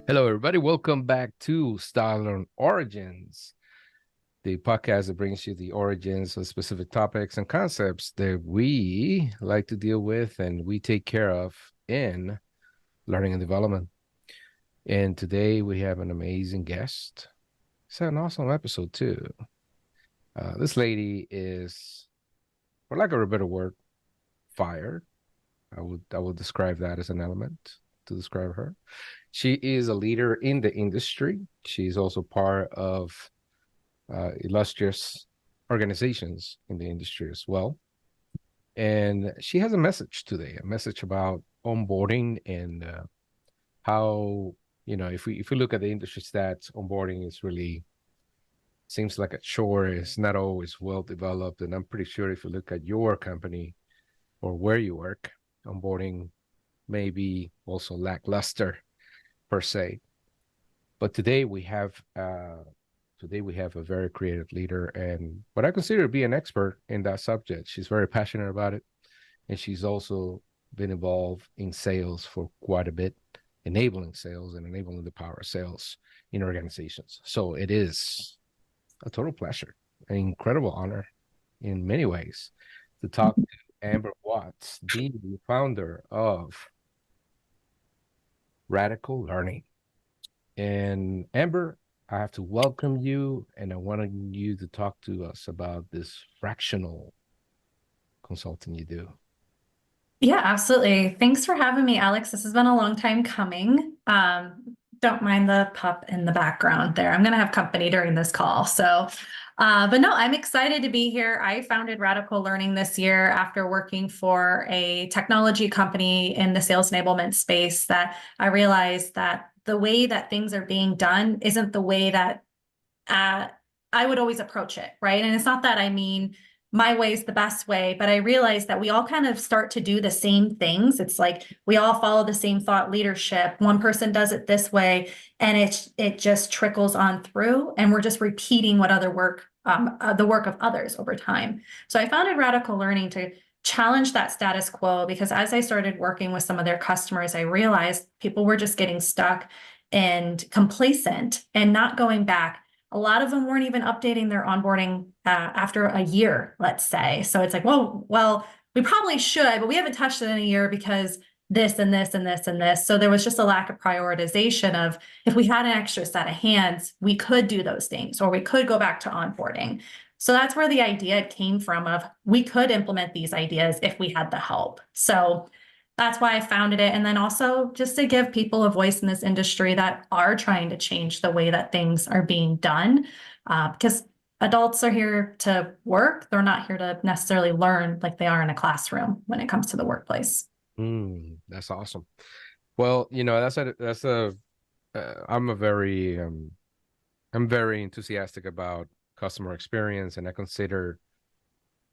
Hello, everybody. Welcome back to Style and Origins, the podcast that brings you the origins of specific topics and concepts that we like to deal with and we take care of in learning and development. And today we have an amazing guest. It's an awesome episode, too. This lady is, for lack of a better word, fired. I would describe that as an element to describe her. She is a leader in the industry. She's also part of illustrious organizations in the industry as well. And she has a message today, a message about onboarding and how, if we look at the industry stats, onboarding is really seems like a chore. It's not always well developed. And I'm pretty sure if you look at your company or where you work, onboarding may be also lackluster per se. But today we have a very creative leader and what I consider to be an expert in that subject. She's very passionate about it, and she's also been involved in sales for quite a bit, enabling sales and enabling the power of sales in organizations. So it is a total pleasure, an incredible honor in many ways to talk to Amber Watts, the founder of Radical Learning. And Amber, I have to welcome you, and I wanted you to talk to us about this fractional consulting you do. Yeah, absolutely. Thanks for having me, Alex. This has been a long time coming. Don't mind the pup in the background there. I'm going to have company during this call. But no, I'm excited to be here. I founded Radical Learning this year after working for a technology company in the sales enablement space that I realized that the way that things are being done isn't the way that I would always approach it, right? And it's not that I mean my way is the best way, but I realized that we all kind of start to do the same things. It's like we all follow the same thought leadership. One person does it this way, and it just trickles on through, and we're just repeating what other work, the work of others over time. So I founded Radical Learning to challenge that status quo, because as I started working with some of their customers, I realized people were just getting stuck and complacent and not going back. A lot of them weren't even updating their onboarding after a year, let's say. So it's like, well, we probably should, but we haven't touched it in a year because this and this and this and this. So there was just a lack of prioritization of, if we had an extra set of hands, we could do those things, or we could go back to onboarding. So that's where the idea came from of we could implement these ideas if we had the help. So that's why I founded it. And then also just to give people a voice in this industry that are trying to change the way that things are being done. Because adults are here to work. They're not here to necessarily learn like they are in a classroom when it comes to the workplace. That's awesome. Well, I'm very enthusiastic about customer experience, and I consider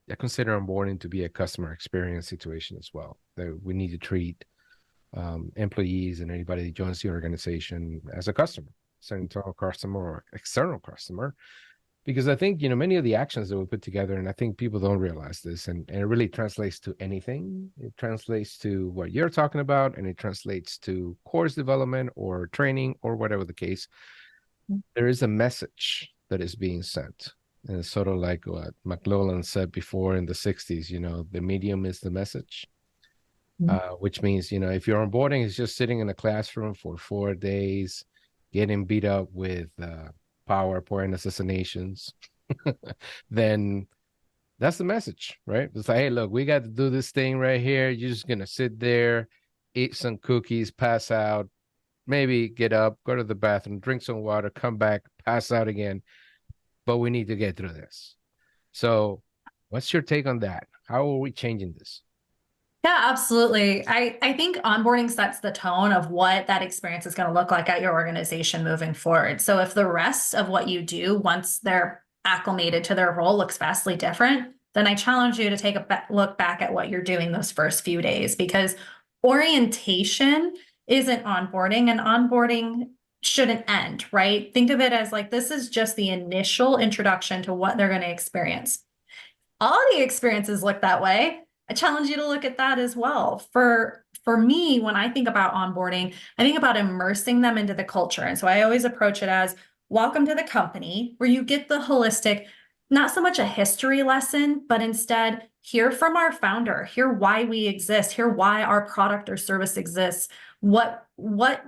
onboarding to be a customer experience situation as well. That we need to treat employees and anybody that joins the organization as a customer, as an internal customer or external customer, because I think, many of the actions that we put together, and I think people don't realize this, and it really translates to anything. It translates to what you're talking about, and it translates to course development or training or whatever the case. There is a message that is being sent. And it's sort of like what McLuhan said before in the 60s, the medium is the message, which means, if your onboarding is just sitting in a classroom for 4 days, getting beat up with PowerPoint assassinations, then that's the message, right? It's like, hey, look, we got to do this thing right here. You're just going to sit there, eat some cookies, pass out, maybe get up, go to the bathroom, drink some water, come back, pass out again. But we need to get through this. So what's your take on that? How are we changing this? Yeah, absolutely. I think onboarding sets the tone of what that experience is going to look like at your organization moving forward. So if the rest of what you do once they're acclimated to their role looks vastly different, then I challenge you to take a look back at what you're doing those first few days, because orientation isn't onboarding, and onboarding shouldn't end, right? Think of it as like this is just the initial introduction to what they're going to experience. All the experiences look that way. I challenge you to look at that as well. For for me, when I think about onboarding, I think about immersing them into the culture. And so I always approach it as welcome to the company, where you get the holistic, not so much a history lesson, but instead hear from our founder, hear why we exist, hear why our product or service exists, what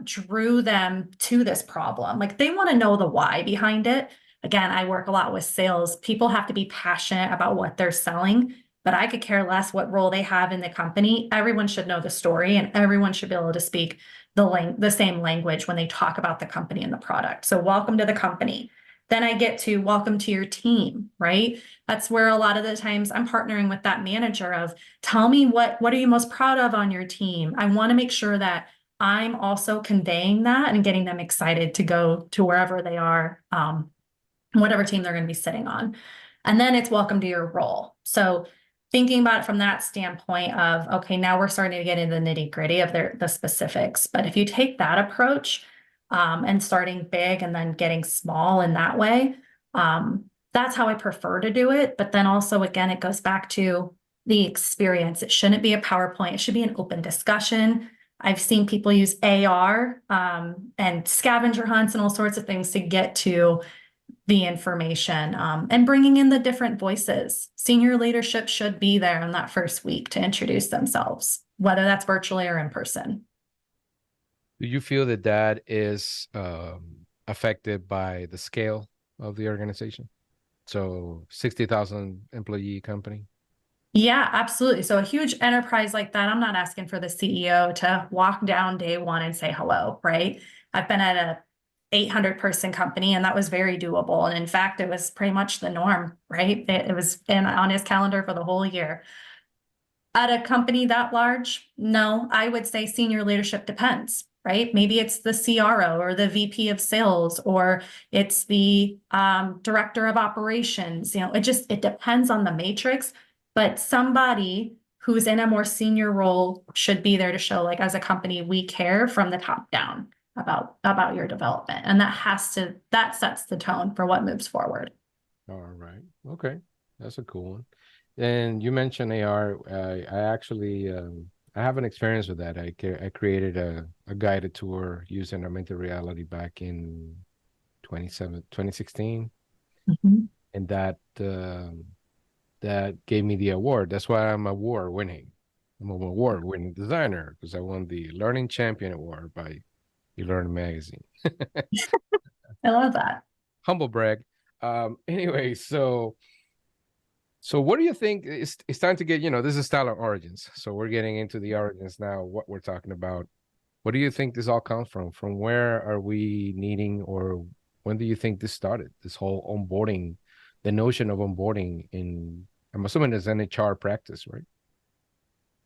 drew them to this problem. Like they want to know the why behind it. Again, I work a lot with sales. People have to be passionate about what they're selling, but I could care less what role they have in the company. Everyone should know the story and everyone should be able to speak the same language when they talk about the company and the product. So welcome to the company. Then I get to welcome to your team, right? That's where a lot of the times I'm partnering with that manager of tell me what are you most proud of on your team? I want to make sure that I'm also conveying that and getting them excited to go to wherever they are, whatever team they're going to be sitting on. And then it's welcome to your role. So thinking about it from that standpoint of, okay, now we're starting to get into the nitty gritty of the specifics. But if you take that approach and starting big and then getting small in that way, that's how I prefer to do it. But then also, again, it goes back to the experience. It shouldn't be a PowerPoint. It should be an open discussion. I've seen people use AR and scavenger hunts and all sorts of things to get to the information and bringing in the different voices. Senior leadership should be there in that first week to introduce themselves, whether that's virtually or in person. Do you feel that that is affected by the scale of the organization? So 60,000 employee company. Yeah, absolutely. So a huge enterprise like that, I'm not asking for the CEO to walk down day one and say hello, right? I've been at a 800 person company and that was very doable. And in fact, it was pretty much the norm, right? It was on his calendar for the whole year. At a company that large, no, I would say senior leadership depends, right? Maybe it's the CRO or the VP of sales, or it's the director of operations. It depends on the matrix, but somebody who's in a more senior role should be there to show, like, as a company, we care from the top down about your development. And that sets the tone for what moves forward. All right. Okay. That's a cool one. And you mentioned AR. I actually I have an experience with that. I created a guided tour using augmented reality back in 2016, Mhm. and that gave me the award. That's why I'm award winning. I'm an award winning designer because I won the Learning Champion Award by eLearn magazine. I love that. Humble brag. Anyway, so what do you think? It's time to get, this is Styler Origins. So we're getting into the origins now, what we're talking about. What do you think this all comes from? From where are we needing, or when do you think this started? This whole onboarding, the notion of onboarding I'm assuming it's an HR practice, right?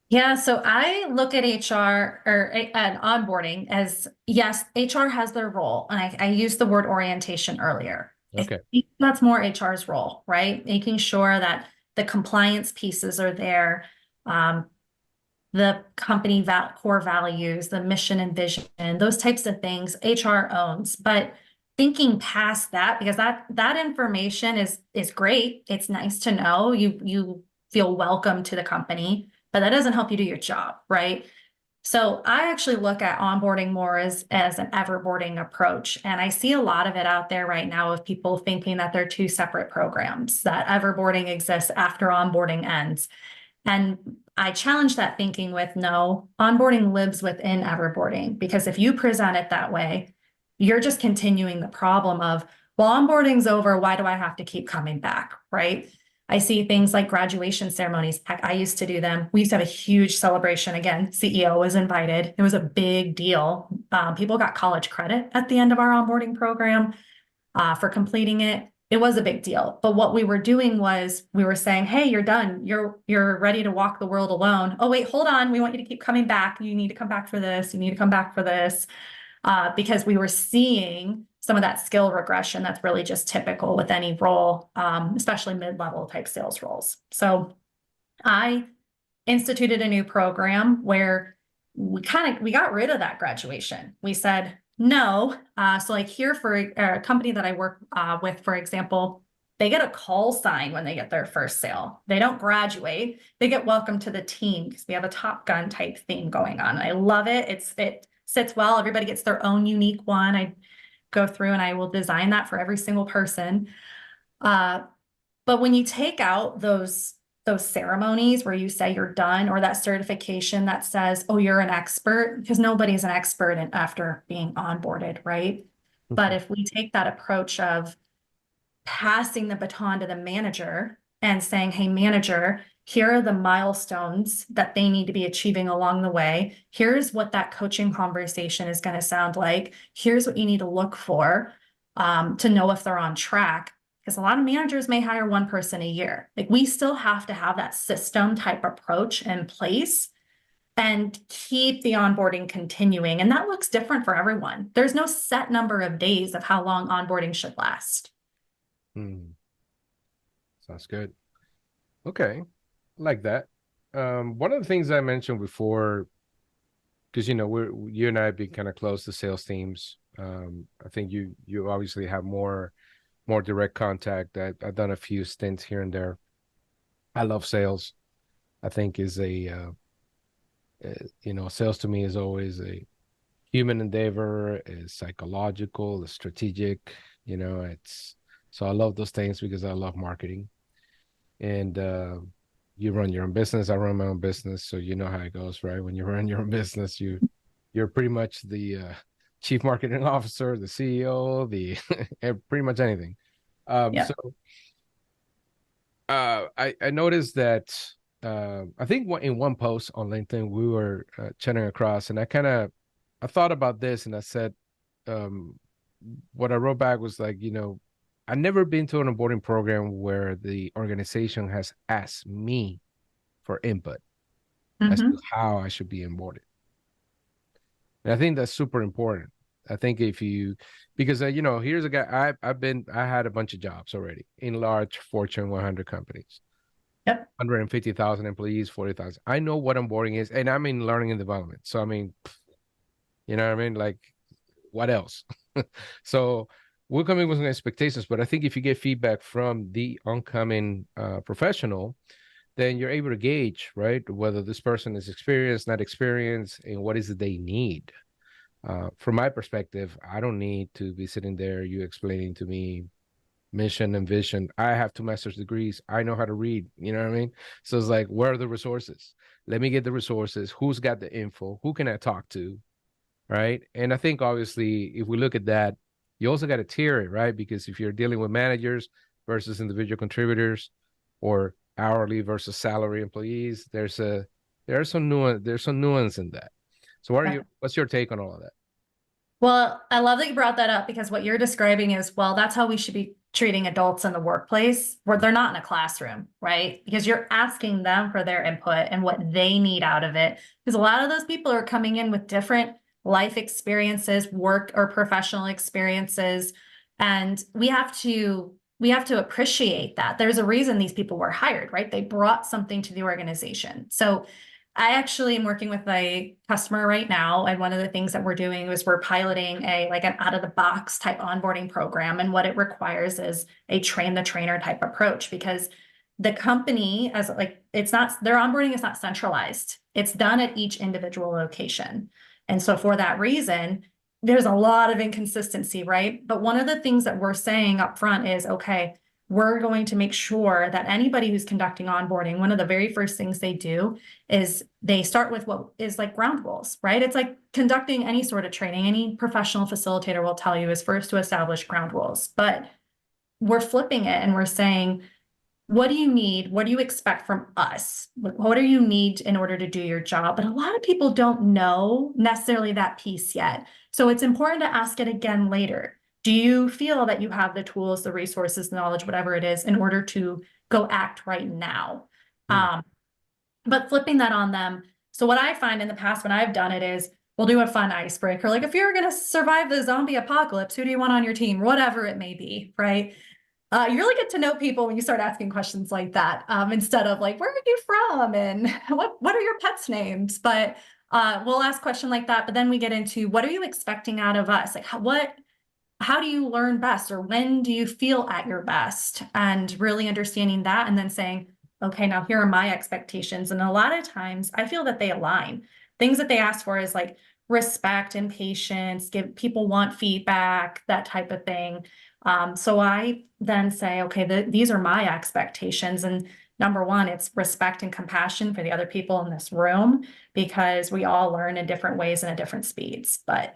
Yeah, so I look at HR or at onboarding as, yes, HR has their role. And I used the word orientation earlier. I Okay. think that's more HR's role, right? Making sure that the compliance pieces are there, the company core values, the mission and vision, those types of things HR owns. But thinking past that, because that information is great. It's nice to know. You feel welcome to the company, but that doesn't help you do your job, right? So I actually look at onboarding more as an everboarding approach. And I see a lot of it out there right now of people thinking that they're two separate programs, that everboarding exists after onboarding ends. And I challenge that thinking with no, onboarding lives within everboarding, because if you present it that way, you're just continuing the problem of, well, onboarding's over. Why do I have to keep coming back? Right. I see things like graduation ceremonies. I used to do them. We used to have a huge celebration. Again, CEO was invited. It was a big deal. People got college credit at the end of our onboarding program for completing it. It was a big deal. But what we were doing was we were saying, hey, you're done. You're ready to walk the world alone. Oh, wait, hold on. We want you to keep coming back. You need to come back for this. You need to come back for this. Because we were seeing some of that skill regression that's really just typical with any role, especially mid-level type sales roles. So I instituted a new program where we got rid of that graduation. We said no. So like here for a company that I work with, for example, they get a call sign when they get their first sale. They don't graduate. They get welcome to the team because we have a Top Gun type theme going on. I love it. It sits well. Everybody gets their own unique one. I go through and I will design that for every single person. But when you take out those ceremonies where you say you're done, or that certification that says, oh, you're an expert, because nobody's an expert after being onboarded, right? But if we take that approach of passing the baton to the manager and saying, hey, manager, here are the milestones that they need to be achieving along the way. Here's what that coaching conversation is going to sound like. Here's what you need to look for to know if they're on track. Because a lot of managers may hire one person a year. Like, we still have to have that system type approach in place and keep the onboarding continuing. And that looks different for everyone. There's no set number of days of how long onboarding should last. Sounds good. Okay, like that. One of the things I mentioned before, because you and I have been kind of close to sales teams. I think you obviously have more direct contact. I've done a few stints here and there. I love sales. I think is sales to me is always a human endeavor, is psychological, is strategic. So I love those things because I love marketing. And you run your own business. I run my own business, so you know how it goes, right? When you run your own business, you're pretty much the chief marketing officer, the CEO, the pretty much anything. So I noticed that I think in one post on LinkedIn we were chatting across, and I thought about this, and I said, what I wrote back was like, I've never been to an onboarding program where the organization has asked me for input as to how I should be onboarded. And I think that's super important. I think because here's a guy, I had a bunch of jobs already in large Fortune 100 companies. Yep. 150,000 employees, 40,000. I know what onboarding is, and I'm in learning and development. So, I mean, you know what I mean? Like, what else? So we're coming with some expectations, but I think if you get feedback from the oncoming professional, then you're able to gauge, right, whether this person is experienced, not experienced, and what is it they need. From my perspective, I don't need to be sitting there, you explaining to me mission and vision. I have 2 master's degrees. I know how to read, you know what I mean? So it's like, where are the resources? Let me get the resources. Who's got the info? Who can I talk to? Right. And I think obviously, if we look at that, you also got to tier it, right? Because if you're dealing with managers versus individual contributors, or hourly versus salary employees, there's some nuance in that. So what's your take on all of that? Well, I love that you brought that up, because what you're describing is, well, that's how we should be treating adults in the workplace, where they're not in a classroom, right? Because you're asking them for their input and what they need out of it. Because a lot of those people are coming in with different life experiences, work or professional experiences. And we have to appreciate that. There's a reason these people were hired, right? They brought something to the organization. So I actually am working with a customer right now, and one of the things that we're doing is we're piloting an out of the box type onboarding program. And what it requires is a train the trainer type approach, because the company, it's not, their onboarding is not centralized. It's done at each individual location. And so for that reason, there's a lot of inconsistency, right? But one of the things that we're saying up front is, okay, we're going to make sure that anybody who's conducting onboarding, one of the very first things they do is they start with what is like ground rules, right? It's like conducting any sort of training. Any professional facilitator will tell you is first to establish ground rules. But we're flipping it and we're saying, what do you need? What do you expect from us? What do you need in order to do your job? But a lot of people don't know necessarily that piece yet. So it's important to ask it again later. Do you feel that you have the tools, the resources, the knowledge, whatever it is, in order to go act right now? But flipping that on them. So what I find in the past when I've done it is, we'll do a fun icebreaker. Like, if you're going to survive the zombie apocalypse, who do you want on your team? Whatever it may be, right? You really get to know people when you start asking questions like that, instead of like, where are you from? And what are your pets' names? But we'll ask a question like that. But then we get into, what are you expecting out of us? Like, how do you learn best, or when do you feel at your best, and really understanding that, and then saying, okay, now here are my expectations. And a lot of times I feel that they align. Things that they ask for is like respect and patience, give people want feedback, that type of thing. So I then say, okay, these are my expectations. And number one, it's respect and compassion for the other people in this room, because we all learn in different ways and at different speeds. But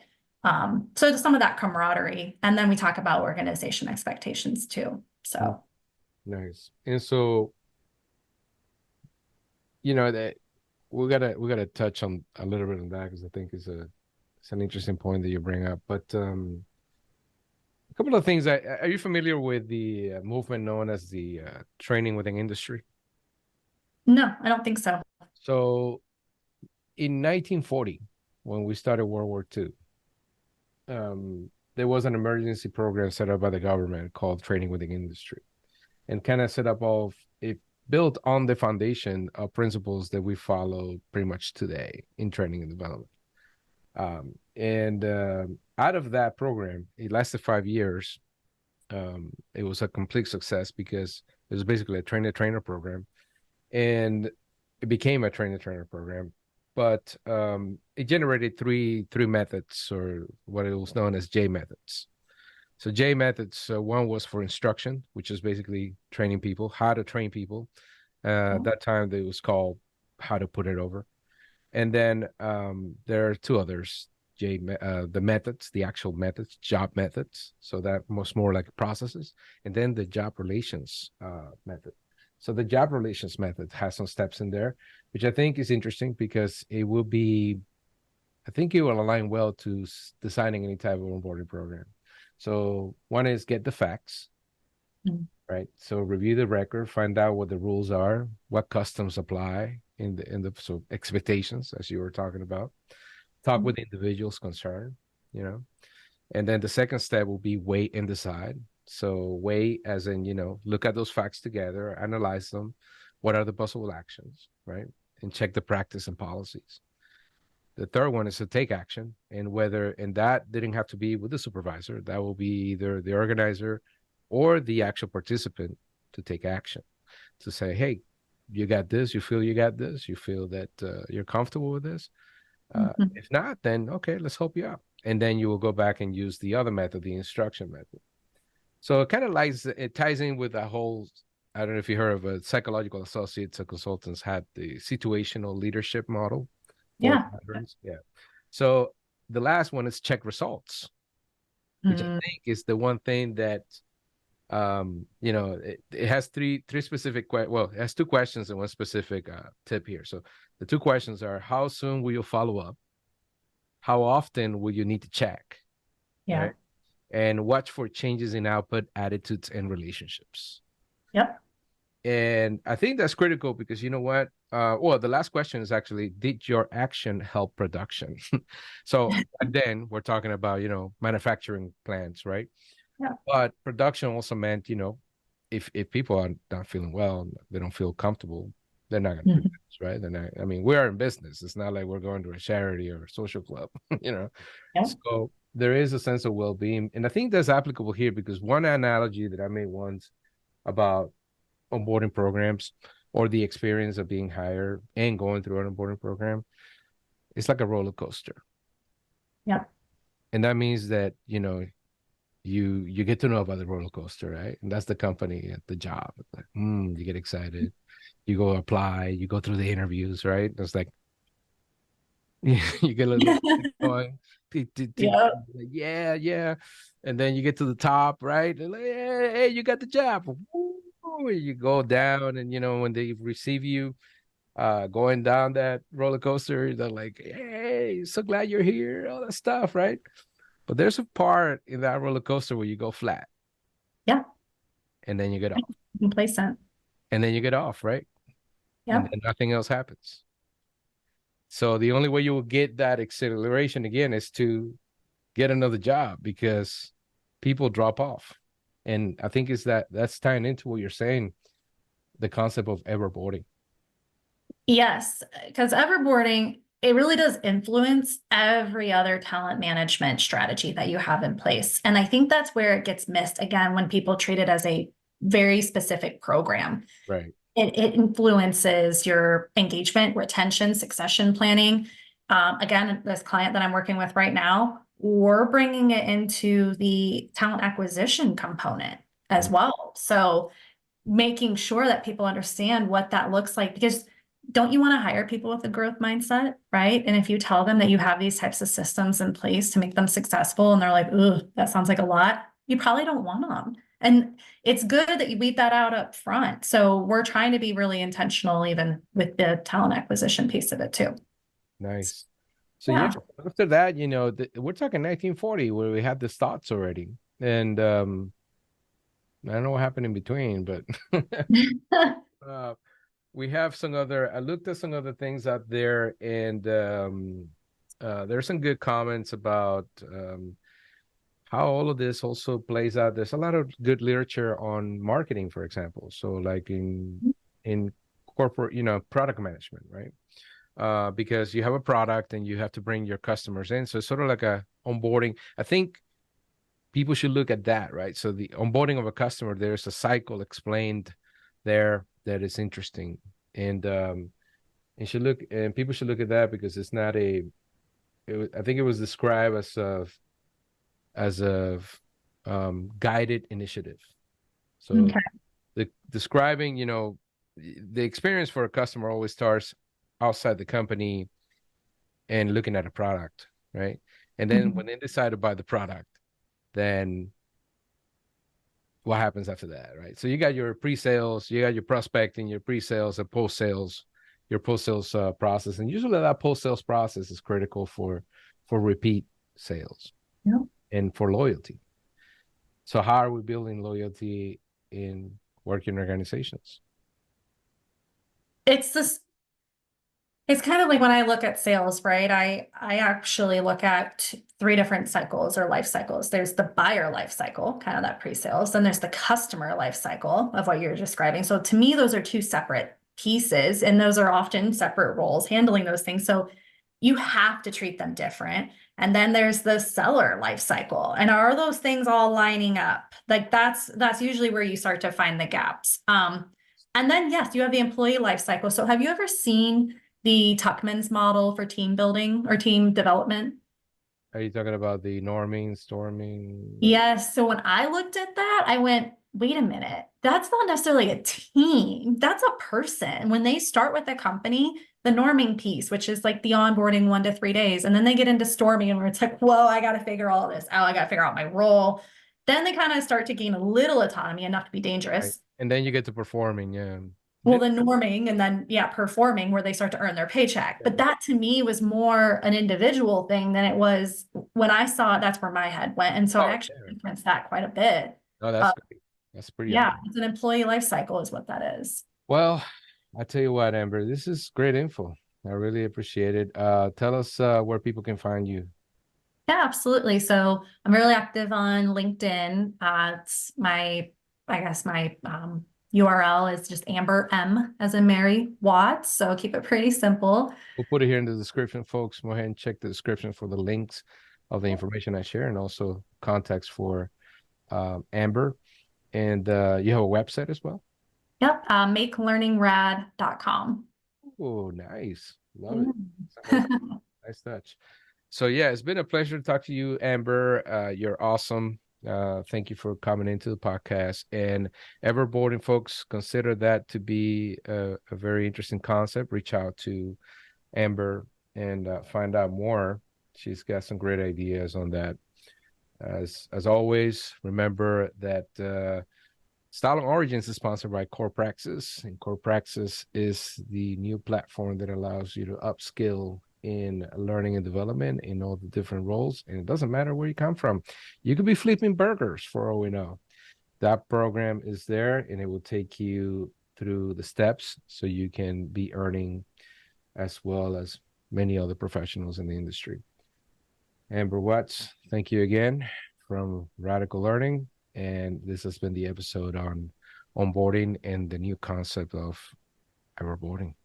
so some of that camaraderie. And then we talk about organization expectations too. Mm, So nice. And so, you know, that we gotta touch on a little bit on that because I think it's an interesting point that you bring up. But a couple of things. Are you familiar with the movement known as the training within industry? no, I don't think so. So in 1940, when we started World War II, there was an emergency program set up by the government called Training Within Industry, and kind of set up of it built on the foundation of principles that we follow pretty much today in training and development. And out of that program, it lasted 5 years. It was a complete success because it was basically a trainer program, and it became a trainer program. But it generated three methods, or what it was known as J methods. So J methods, one was for instruction, which is basically training people, how to train people. At that time, it was called how to put it over. And then there are two others, the methods, the actual methods, job methods. So that was more like processes. And then the job relations method. So the job relations method has some steps in there, which I think is interesting because I think it will align well to designing any type of onboarding program. So one is get the facts, Mhm. right? So review the record, find out what the rules are, what customs apply in the so expectations as you were talking about. Talk with individuals concerned, you know. And then the second step will be weigh and decide. So weigh as in, look at those facts together, analyze them. What are the possible actions, right? And check the practice and policies. The third one is to take action, and that didn't have to be with the supervisor. That will be either the organizer or the actual participant to take action, to say, hey, you got this, you feel you got this, you feel that you're comfortable with this. Mhm. If not, then okay, let's help you out. And then you will go back and use the other method, the instruction method. So it ties in with that whole, I don't know if you heard of a psychological associates or consultants had the situational leadership model for Yeah. veterans. Yeah. So the last one is check results, which I Mm, think is the one thing that it has three specific well, it has two questions and one specific tip here. So the two questions are, how soon will you follow up? How often will you need to check? yeah. Right? And watch for changes in output, attitudes, and relationships. Yep. And I think that's critical because you know what? Well, the last question is actually, did your action help production? So back then we're talking about, manufacturing plants, right? Yeah. But production also meant, if people are not feeling well, they don't feel comfortable, they're not going to do Mhm. this, right? They're not, I mean, we're in business. It's not like we're going to a charity or a social club, you know? Yep. So there is a sense of well-being. And I think that's applicable here because one analogy that I made once about onboarding programs or the experience of being hired and going through an onboarding program, it's like a roller coaster. Yep. And that means that, you get to know about the roller coaster, right? And that's the company at the job. Like, you get excited. You go apply, you go through the interviews, right? It's like you get a little going, Yep. yeah, yeah. And then you get to the top, right? And like, hey, you got the job. Woo! You go down, and when they receive you, going down that roller coaster, they're like, hey, so glad you're here, all that stuff, right? But there's a part in that roller coaster where you go flat Yeah. and then you get off. Complacent. And then you get off, right? And Yep. then nothing else happens. So the only way you will get that acceleration again is to get another job because people drop off. And I think that's tying into what you're saying, the concept of everboarding. Yes, because everboarding, it really does influence every other talent management strategy that you have in place. And I think that's where it gets missed again when people treat it as a very specific program. Right. It influences your engagement, retention, succession planning. Again, this client that I'm working with right now, we're bringing it into the talent acquisition component as well. So making sure that people understand what that looks like, because don't you want to hire people with a growth mindset, right? And if you tell them that you have these types of systems in place to make them successful and they're like, "Ooh, that sounds like a lot," you probably don't want them. And it's good that you weed that out up front. So we're trying to be really intentional even with the talent acquisition piece of it too. Nice. So yeah, Yeah. after that, we're talking 1940 where we had the thoughts already. And I don't know what happened in between, but uh we have I looked at some other things out there, and there's some good comments about how all of this also plays out. There's a lot of good literature on marketing, for example. So like in corporate, product management, right? Because you have a product and you have to bring your customers in. So it's sort of like a onboarding. I think people should look at that, right? So the onboarding of a customer, there's a cycle explained there that is interesting. And people should look at that because it's not I think it was described as a guided initiative. So Okay. describing, the experience for a customer always starts outside the company and looking at a product, right? And then when they decide to buy the product, then what happens after that, right? So you got your pre-sales, you got your prospecting, your pre-sales, and post-sales, your post-sales process, and usually that post-sales process is critical for repeat sales and for loyalty. So how are we building loyalty in working organizations? It's this It's kind of like when I look at sales, right? I actually look at three different cycles or life cycles. There's the buyer life cycle, kind of that pre-sales. Then there's the customer life cycle of what you're describing. So to me, those are two separate pieces, and those are often separate roles handling those things. So you have to treat them different. And then there's the seller life cycle. And are those things all lining up? Like that's usually where you start to find the gaps. And then yes, you have the employee life cycle. So have you ever seen the Tuckman's model for team building or team development? Are you talking about the norming, storming? Yes. So when I looked at that, I went, wait a minute, that's not necessarily a team. That's a person. When they start with a company, the norming piece, which is like the onboarding 1 to 3 days, and then they get into storming and where it's like, whoa, I got to figure all this out. I got to figure out my role. Then they kind of start to gain a little autonomy, enough to be Right. dangerous. And then you get to performing, yeah. Well, the norming and then, yeah, performing where they start to earn their paycheck. Yeah. But that to me was more an individual thing than it was when I saw it, that's where my head went. And so I Oh, actually yeah. influenced that quite a bit. No, Uh, that's great. That's pretty yeah, awesome. it's an employee life cycle is what that is. Well, I tell you what, Amber, this is great info. I really appreciate it. Tell us where people can find you. Yeah, absolutely. So I'm really active on LinkedIn. It's I guess my URL is just Amber M as in Mary Watts. So keep it pretty simple. We'll put it here in the description, folks. Go ahead and check the description for the links of the information I share and also contacts for Amber. And you have a website as well? Yep, makelearningrad.com. Oh, nice. Love it. Nice, Yeah. nice touch. So yeah, it's been a pleasure to talk to you, Amber. You're awesome. Thank you for coming into the podcast. And Everboarding, folks, consider that to be a very interesting concept. Reach out to Amber and find out more. She's got some great ideas on that. As always, remember that Style and Origins is sponsored by Core Praxis, and Core Praxis is the new platform that allows you to upskill in learning and development in all the different roles. And it doesn't matter where you come from. You could be flipping burgers for all we know. That program is there and it will take you through the steps so you can be earning as well as many other professionals in the industry. Amber Watts, thank you again from Radical Learning. And this has been the episode on onboarding and the new concept of Everboarding.